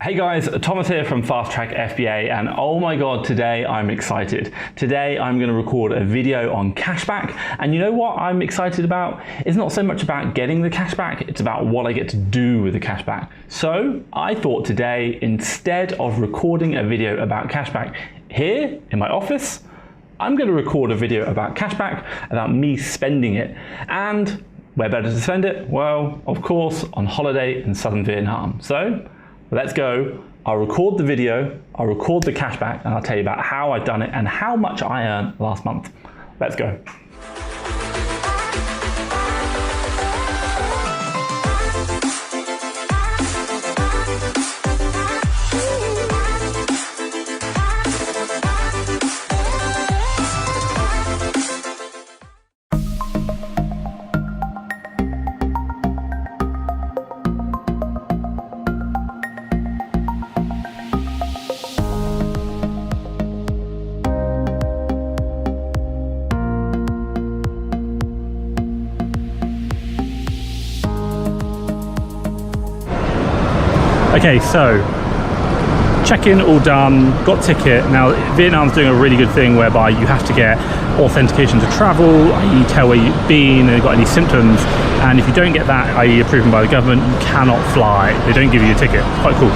Hey guys, Thomas here from FastTrackFBA, and oh my god, today I'm excited. Today I'm going to record a video on cashback, and you know what I'm excited about? It's not so much about getting the cashback, it's about what I get to do with the cashback. So I thought today, instead of recording a video about cashback here in my office, I'm going to record a video about cashback, about me spending it. And where better to spend it? Well, of course, on holiday in southern Vietnam. So let's go. I'll record the video, I'll record the cashback, and I'll tell you about how I've done it and how much I earned last month. Let's go. Okay, so check-in all done, got ticket. Now Vietnam's doing a really good thing whereby you have to get authentication to travel, you tell where you've been and got any symptoms, and if you don't get that, i.e. approved by the government, you cannot fly. They don't give you a ticket. It's quite cool.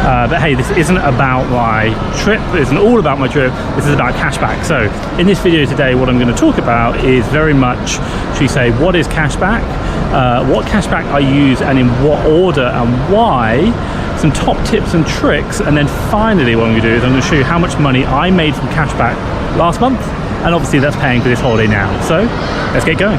But hey, this isn't about my trip, it isn't all about my trip, this is about cashback. So in this video today, what I'm going to talk about is very much, should we say, what is cashback, what cashback I use and in what order and why, some top tips and tricks, and then finally what I'm going to do is I'm going to show you how much money I made from cashback last month, and obviously that's paying for this holiday now. So let's get going.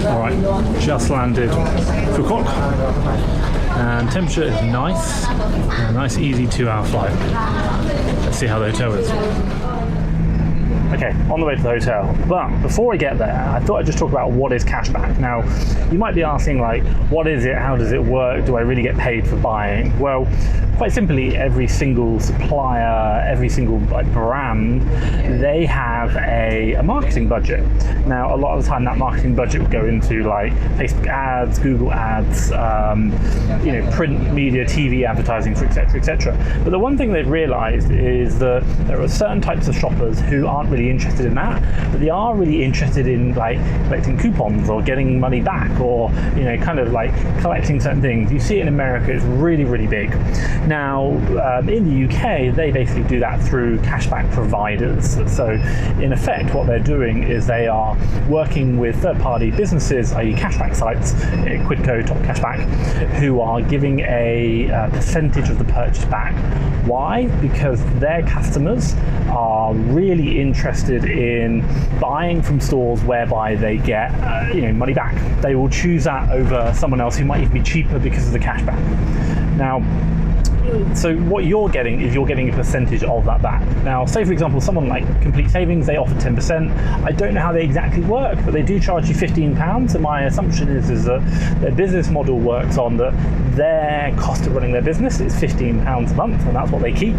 Alright, just landed Phuoc, and temperature is nice, a nice easy 2-hour flight. Let's see how the hotel is. Okay, on the way to the hotel. But before I get there, I thought I'd just talk about what is cashback. Now, you might be asking, like, what is it? How does it work? Do I really get paid for buying? Well, quite simply, every single supplier, every single brand, they have a marketing budget. Now, a lot of the time that marketing budget would go into like Facebook ads, Google ads, print media, TV advertising, etc., etc. But the one thing they've realized is that there are certain types of shoppers who aren't really interested in that, but they are really interested in like collecting coupons or getting money back, or kind of like collecting certain things. You see it in America, it's really, really big. Now in the UK, they basically do that through cashback providers. So in effect, what they're doing is they are working with third-party businesses, i.e. cashback sites, Quidco, Top Cashback, who are giving a percentage of the purchase back. Why? Because their customers are really interested in buying from stores whereby they get money back. They will choose that over someone else who might even be cheaper because of the cashback. Now, so what you're getting is you're getting a percentage of that back. Now, say for example, someone like Complete Savings, they offer 10%. I don't know how they exactly work, but they do charge you £15. And my assumption is that their business model works on that their cost of running their business is £15 a month, and that's what they keep.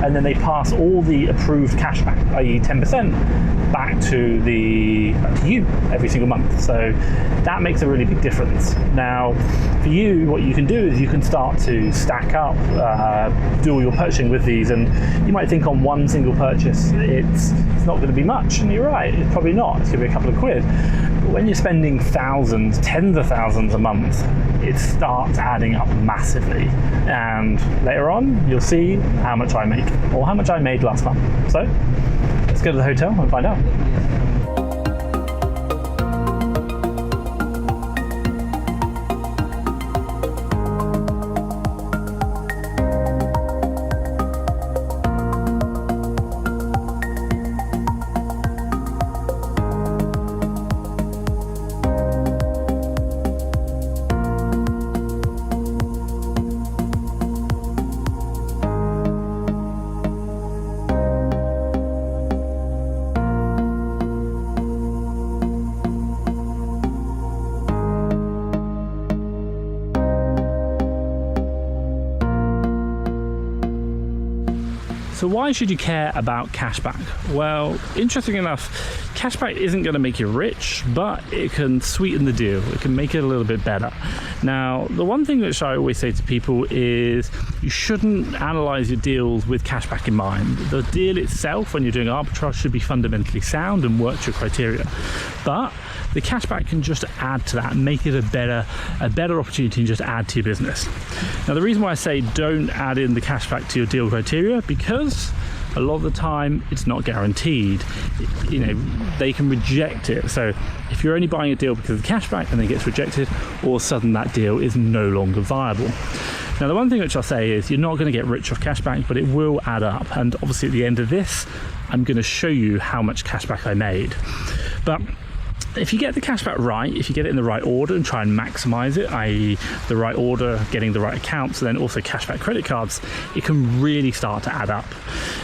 And then they pass all the approved cashback, i.e. 10%, back to you every single month. So that makes a really big difference. Now, for you, what you can do is you can start to stack up, do all your purchasing with these, and you might think on one single purchase it's not going to be much, and you're right, it's probably not, it's going to be a couple of quid. But when you're spending thousands, tens of thousands a month, it starts adding up massively, and later on you'll see how much I make, or how much I made last month. So let's go to the hotel and find out. So why should you care about cashback? Well, interesting enough, cashback isn't going to make you rich, but it can sweeten the deal. It can make it a little bit better. Now, the one thing which I always say to people is you shouldn't analyze your deals with cashback in mind. The deal itself, when you're doing arbitrage, should be fundamentally sound and work to your criteria. But the cashback can just add to that and make it a better opportunity and just add to your business. Now, the reason why I say don't add in the cashback to your deal criteria, because a lot of the time it's not guaranteed. They can reject it. So if you're only buying a deal because of the cashback and then it gets rejected, all of a sudden that deal is no longer viable. Now, the one thing which I'll say is you're not going to get rich off cashback, but it will add up. And obviously at the end of this, I'm going to show you how much cashback I made. But if you get the cashback right, if you get it in the right order and try and maximize it, i.e. the right order, getting the right accounts, and then also cashback credit cards, it can really start to add up.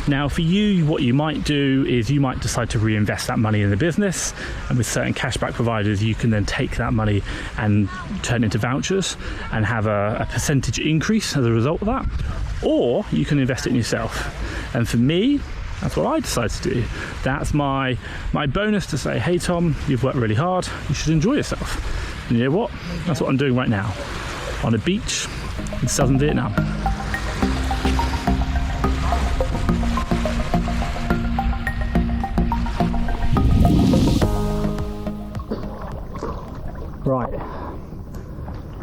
Now, for you, what you might do is you might decide to reinvest that money in the business, and with certain cashback providers, you can then take that money and turn it into vouchers and have a percentage increase as a result of that, or you can invest it in yourself. And for me, that's what I decided to do. That's my bonus to say, hey Tom, you've worked really hard, you should enjoy yourself. And you know what? That's what I'm doing right now, on a beach in southern Vietnam. Right.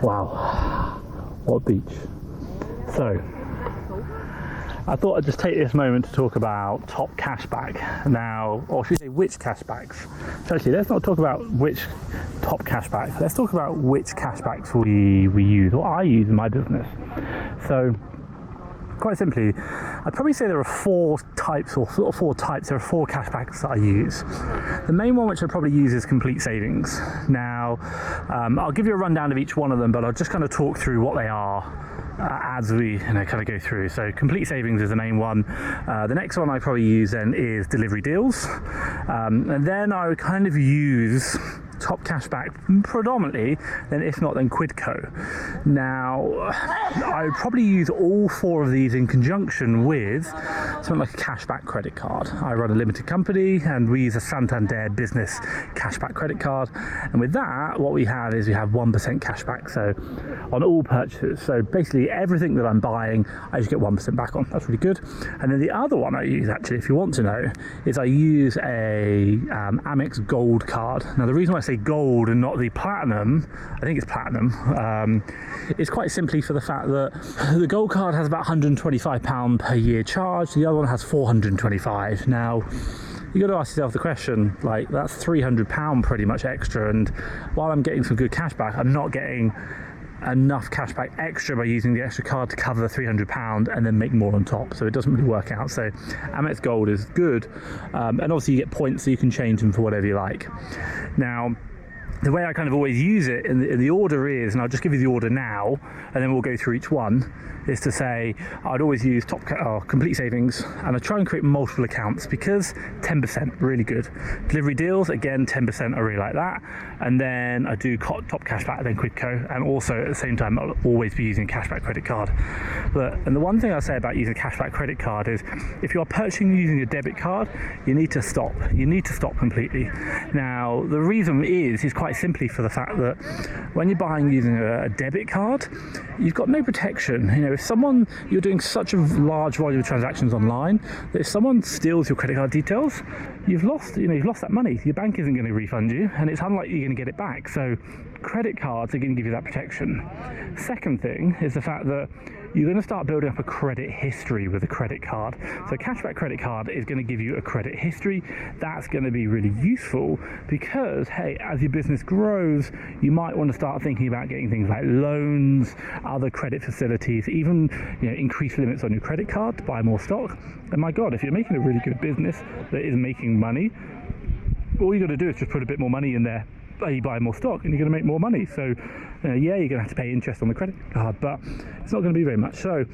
Wow. What a beach. So, I thought I'd just take this moment to talk about top cashback. Now, or should we say which cashbacks? So actually, let's not talk about which top cashbacks. Let's talk about which cashbacks we use, or I use in my business. So, quite simply, I'd probably say there are four types, or sort of four types. There are four cashbacks that I use. The main one which I probably use is complete savings. Now, I'll give you a rundown of each one of them, but I'll just kind of talk through what they are as we kind of go through. So complete savings is the main one. The next one I probably use then is delivery deals, and then I would kind of use top cashback predominantly, then if not then quidco. Now I would probably use all four of these in conjunction with something like a cashback credit card. I run a limited company and we use a Santander business cashback credit card, and with that what we have is we have 1% cashback, so on all purchases. So basically everything that I'm buying I just get 1% back on. That's really good. And then the other one I use, actually, if you want to know, is I use a Amex Gold card. Now the reason why I say gold and not the platinum, I think it's platinum, is quite simply for the fact that the gold card has about £125 per year charge, the other one has £425. Now you got to ask yourself the question, like, that's £300 pretty much extra, and while I'm getting some good cash back, I'm not getting enough cashback extra by using the extra card to cover the £300 and then make more on top, so it doesn't really work out. So Amex Gold is good, and obviously you get points so you can change them for whatever you like. Now the way I kind of always use it in the order is, and I'll just give you the order now and then we'll go through each one, is to say I'd always use complete savings, and I try and create multiple accounts because 10%, really good. Delivery deals, again 10%, I really like that. And then I do top cashback, then quidco, and also at the same time I'll always be using a cashback credit card. And the one thing I say about using a cashback credit card is if you are purchasing using a debit card, you need to stop. You need to stop completely. Now the reason is quite simply for the fact that when you're buying using a debit card, you've got no protection. If you're doing such a large volume of transactions online that if someone steals your credit card details, you've lost that money. Your bank isn't going to refund you, and it's unlikely you're going to get it back. So credit cards are going to give you that protection. Second thing is the fact that you're going to start building up a credit history with a credit card. So a cashback credit card is going to give you a credit history. That's going to be really useful because, hey, as your business grows, you might want to start thinking about getting things like loans, other credit facilities, even increase limits on your credit card to buy more stock. And my God, if you're making a really good business that is making money, all you got to do is just put a bit more money in there. You buy more stock and you're going to make more money. So Yeah, you're going to have to pay interest on the credit card, but it's not going to be very much. So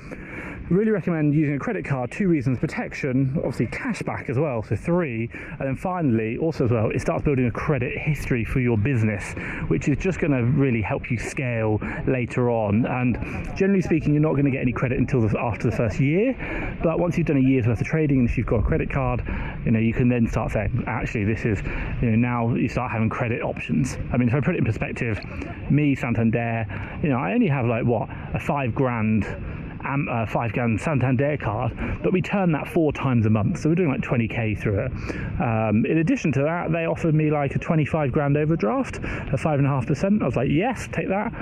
really recommend using a credit card. 2 reasons: protection, obviously cashback as well, so 3, and then finally also as well, it starts building a credit history for your business, which is just going to really help you scale later on. And generally speaking, you're not going to get any credit until after the first year, but once you've done a year's worth of trading, and if you've got a credit card, you can then start saying, actually this is, now you start having credit options. I mean, if I put it in perspective, me, Santander, I only have like what, a $5 grand Santander card, but we turn that 4 times a month, so we're doing like 20k through it. In addition to that, they offered me like a 25 grand overdraft at 5.5%. I was like, yes, take that.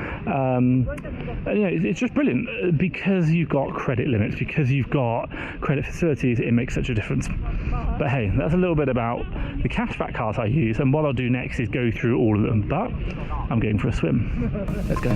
It's just brilliant because you've got credit limits, because you've got credit facilities. It makes such a difference. But hey, that's a little bit about the cashback cards I use, and what I'll do next is go through all of them, but I'm going for a swim. Let's go.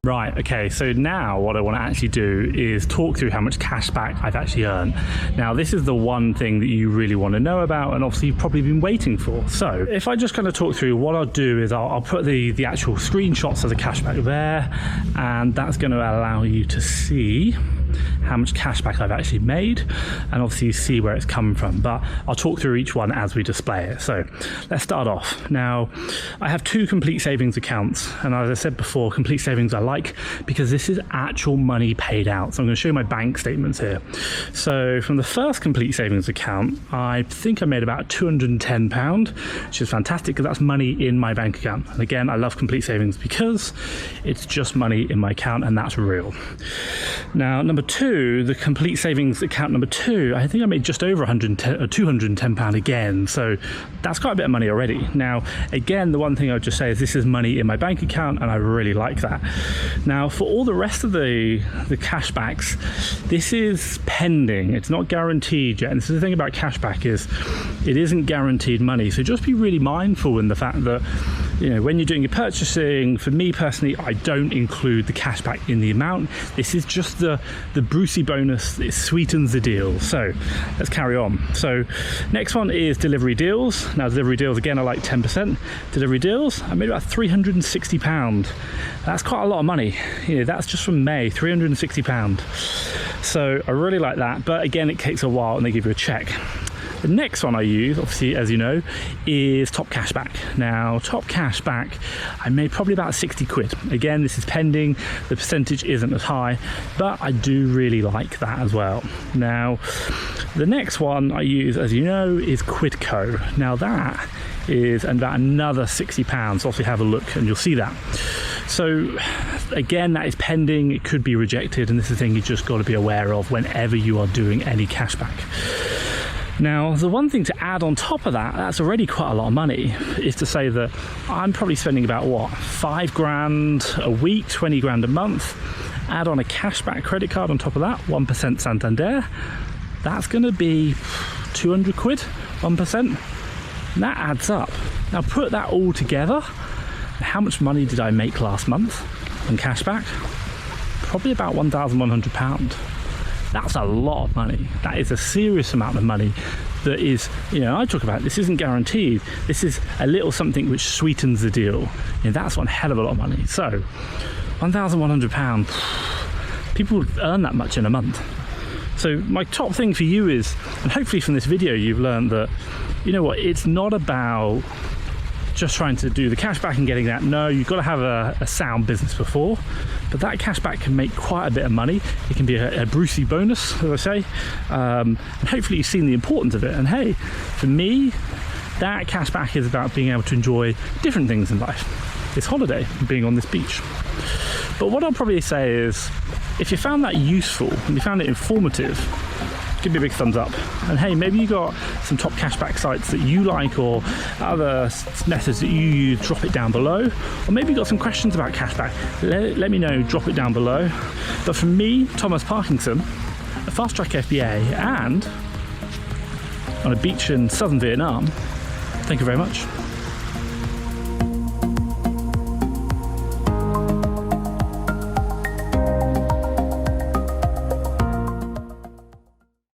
Right, okay, so now what I want to actually do is talk through how much cashback I've actually earned. Now, this is the one thing that you really want to know about, and obviously you've probably been waiting for. So if I just kind of talk through, what I'll do is I'll put the actual screenshots of the cashback there, and that's going to allow you to see how much cashback I've actually made, and obviously you see where it's come from, but I'll talk through each one as we display it. So let's start off. Now, I have 2 complete savings accounts, and as I said before, complete savings I like because this is actual money paid out. So I'm going to show you my bank statements here. So from the first complete savings account, I think I made about £210, which is fantastic because that's money in my bank account. And again, I love complete savings because it's just money in my account, and that's real. Now, number 2, the complete savings account number 2, I think I made just over £210 again, so that's quite a bit of money already. Now, again, the one thing I would just say is this is money in my bank account, and I really like that. Now, for all the rest of the cashbacks, this is pending. It's not guaranteed yet, and this is the thing about cashback is it isn't guaranteed money, so just be really mindful in the fact that when you're doing your purchasing, for me personally, I don't include the cashback in the amount. This is just the Brucey bonus. It sweetens the deal. So let's carry on. So next one is delivery deals. Now, delivery deals, again, I like 10%. Delivery deals, I made about £360. That's quite a lot of money. That's just from May, £360. So I really like that, but again, it takes a while and they give you a check. The next one I use, obviously, as you know, is Top Cashback. Now, Top Cashback, I made probably about 60 quid. Again, this is pending. The percentage isn't as high, but I do really like that as well. Now, the next one I use, as you know, is Quidco. Now, that is about another £60. Obviously, have a look and you'll see that. So again, that is pending. It could be rejected, and this is the thing you just got to be aware of whenever you are doing any cashback. Now, the one thing to add on top of that, that's already quite a lot of money, is to say that I'm probably spending about, what, 5 grand a week, 20 grand a month. Add on a cashback credit card on top of that, 1% Santander. That's going to be 200 quid, 1%. And that adds up. Now, put that all together. How much money did I make last month on cashback? Probably about £1,100. That's a lot of money. That is a serious amount of money that is, I talk about, this isn't guaranteed. This is a little something which sweetens the deal. That's one hell of a lot of money. So, £1,100, people earn that much in a month. So my top thing for you is, and hopefully from this video you've learned that, it's not about just trying to do the cashback and getting that. No, you've got to have a sound business before, but that cashback can make quite a bit of money. It can be a Brucey bonus, as I say, and hopefully you've seen the importance of it. And hey, for me, that cashback is about being able to enjoy different things in life. This holiday, being on this beach. But what I'll probably say is, if you found that useful and you found it informative, give me a big thumbs up. And hey, maybe you got some top cashback sites that you like, or other methods that you use, drop it down below. Or maybe you got some questions about cashback, let me know, drop it down below. But from me, Thomas Parkinson, at FastTrackFBA, and on a beach in southern Vietnam, thank you very much.